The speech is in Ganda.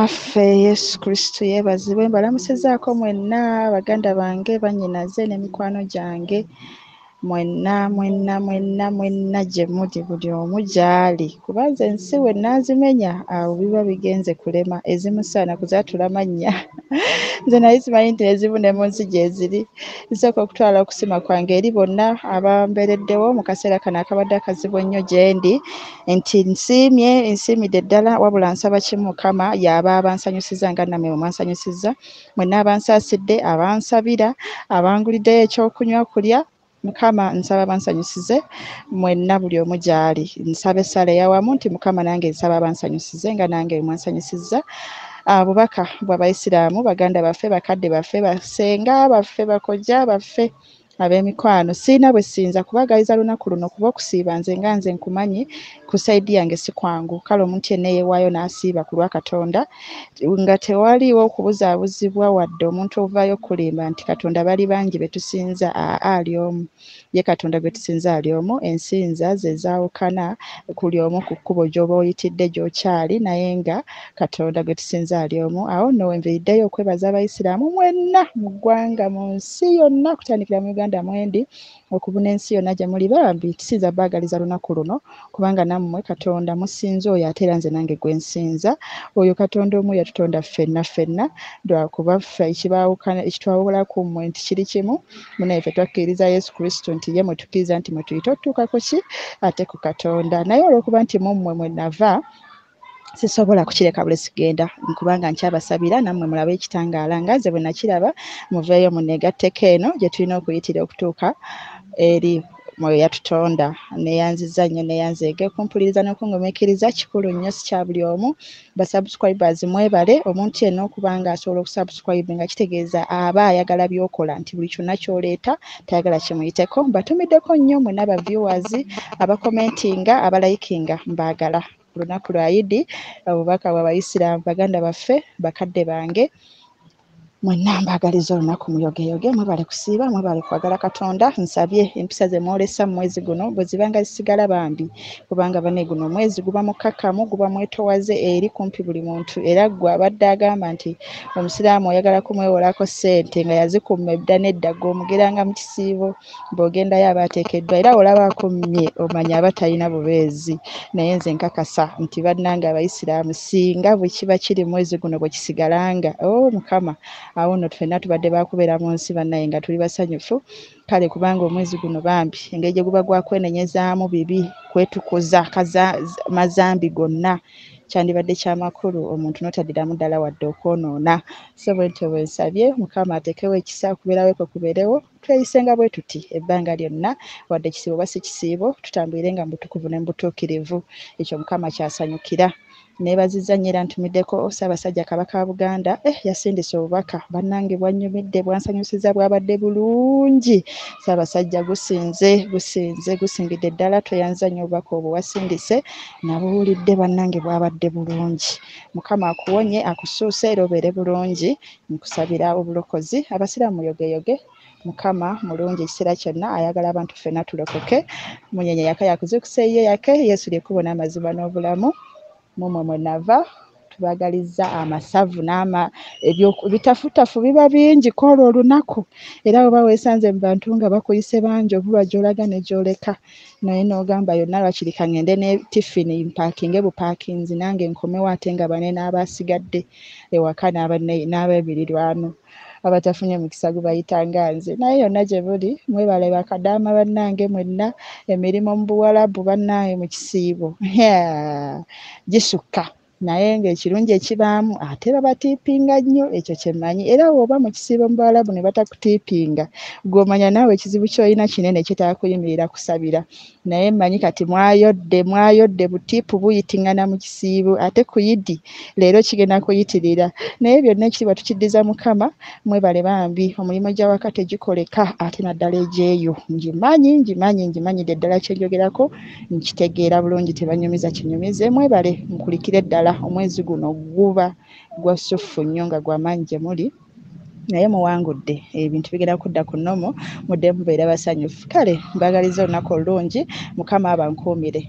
waffe Yesu Kristo yeebazibwe. Mbalamusizaako mwenna baganda bange bannyinaze n'emikwano gyange mwenna gye muli buli omu gy'ali kuba nze ensi we naazimenya awo biba bigenze kulema ezimu saana kuzaatula mannya nze naye simanyi nti ezimu ne mu nsi gye ziri. Nsooka okutwala okusima kwange eri bonna abambeereddewo mu kaseera kano akabadde akazibu ennyo gye ndi nti nsiimidde ddala wabula nsaba kimu Mukama y'aba abansanyusiza nga nammwe mwansanyusiza, mwenna abansaasidde, abansabira, abanguliddeyo ekyokunywa kulya. Mukama nsaba bansanyusize mwenna buli omu gy'ali. Nsaba essaala eyawamu nti Mukama nange nsaba bansanyusize nga nange mwansanyusizza. Bubaka bw'Abayisiraamu baganda baffe, bakadde baffe, basenga baffe, bakojja baffe ab'emikwano, siina bwe siyinza kubaagaliza lunaku luno kuba okusiiba nze nkumanyi ku sayidi yange si kwangu. Kale omuntu yenna eyeewaayo n'asiiba ku lwa Katonda nga tewaliwo okubuzaabuzibwa wadde omuntu ovaayo kulimba nti Katonda bali bangi be tusinza, ali omu. Ye Katonda gwe tusinza ali omu. Ensinza ze zaawukana kuli omu ku kkubo gy'oba oyitidde gy'okyali, naye nga Katonda gwe tusinza ali omu. Awo nno wenviiriddeyo okwebaza Abayisiraamu mwenna mu ggwanga, mu nsi yonna kutandikira mu Uganda mwendi okubuna ensi yonna gye muli. Bambi tusinza baagaliza lunaku luno kubanga nammwe Katonda musinza oyo ate era nze nange gwe nsinza. Oyo Katonda omu yatutonda ffenna lwakuba ffe ekitwawula ku mmwe nti kiri kimu, munaye ffe twakkiriza Yesu Kristo nti ye mwe tukkiriza nti mwe tuyita otutuuka ku ki ate ku Katonda. Naye olw'okuba nti mu mmwe mwe nava sisobola kukireka bule sigenda kubanga nkyabasabira nammwe mulabe ekitangaala nga nze bwe nakiraba muveeyo munneegatteko eno gye tulina okuyitira okutuuka eri mwe yatutonda. Neyanziza nnyo neyanzeege okumpuliriza n'okungumiikiriza kikulu nnyo si kya buli omu. Basubscribers mwebale, omuntu yenna okuba nga asobola okusubscribe nga kitegeeza aba ayagala by'okola nti buli kyonna ky'oleeta tayagala kimuyiteko. Mbatumiddeko nnyo mwenna aba viewers, abakomentinga, abalayikinga mbaagala. Lunaku lwa Idi, obubaka bw'Abayisiraamu baganda baffe, bakadde bange mwenna mbaagaliza olunaku muyogeyoge, mwebale kusiiba, mwebale kwagala Katonda. Nsabye empisa ze mwolesa mu mwezi guno bwe ziba nga zisigala bambi kubanga bane guno omwezi guba mukakkamu, guba mwetowaze eri kumpi buli muntu, era gwe abadde agamba nti Omusiraamu oyagala kumwewolako ssente nga yazikuuma edda n'edda gw'omugeranga mu kisiibo bw'ogendayo aba ateekeddwa, era olaba akummye omanya aba talina bubeezi. Naye nze nkakasa nti bannange Abayisiraamu singa bwe kiba kiri mwezi guno bwe kisigalanga, Mukama awo nno ffenna tubadde bakubeera mu nsi bannaye nga tuli basanyufu. Kale kubanga omwezi guno bambi engeri gye guba gwa kwenenyezaamu bibi, kwetukuza mazambi gonna, kyandibadde kyamakulu omuntu n'otaddiramu ddala wadde okwonoona. So bwentyo bwe nsabye Mukama ateekewo ekisa okubeerawo kwe kubeerewo, tweyisenga bwe tuti ebbanga lyonna wadde kisiibo oba si kisiibo, tutambulirenga mu butukuvu ne mu butuukirivu. Ekyo Mukama kyasanyukira. Neebazizza nnyo era ntumiddeko Ssaabasajja Kabaka wa Buganda. Yasindise obubaka bannange bwannyumidde, bwansanyusiza, bwabadde bulungi. Ssaabasajja gusingidde ddala, tweyanza nnyo obubaka obwo wasindise, nabuwulidde bannange bwabadde bulungi. Mukama akuwonye, akusuuse era obeere bulungi. Nkusabira obulokozi. Abasiraamu muyogeyoge. Mukama mulungi ekiseera kyonna, ayagala abantu ffenna tulokoke. Munyenye yaka yakuzukusa ye yake, Yesu ly'ekkubo n'amazima n'obulamu. Mumwe mwe nava tubaagalizza amasavu ebitafutafu biba bingi kwolwo olunaku, era oba weesanze mu bantu nga bakuyise bangi obulwa gy'olaga ne gy'oleka, naye n'ogamba yonna lwakirika ngende ne tifini mpaakinge bupaakinzi nange nkomewo ate nga bane n'abasigadde ewaka n'abeebirirwano abatafunye mukisa gubayita nga nze. Naye yonna gye buli mwebale bakadaama bannange mwenna, emirimu mu Buwarabu bannange mu kisiibo gisukka, naye ng'ekirungi ekibaamu ate babatiipinga nnyo, ekyo kye mmanyi. Era bw'oba mu kisiibo mu Buwarabu ne batakutiipinga, gw'omanya naawe ekizibu ky'olina kinene kitaka kuyimirira kusabira. Naye mmanyi kati mwayodde butiipu buyitingana mu kisiibo, ate ku Idi leero kigenda kuyitirira. Naye byonna ekitiibwa tukiddiza Mukama. Mwebale bambi, omulimu gya waka tegikoleka, ate naddala egyeyo ngimanyidde ddala kye njogerako, nkitegeera bulungi, tebanyumiza kinyumize. Mwebale nkulikire ddala, omwezi guno guba gwa ssufu nnyo nga gw'amaanyi gye muli, naye muwangudde, ebintu bigenda kudda ku nnomo, mudde mubeera basanyufu. Kale mbaagaliza olunaku olulungi, Mukama abankuumire.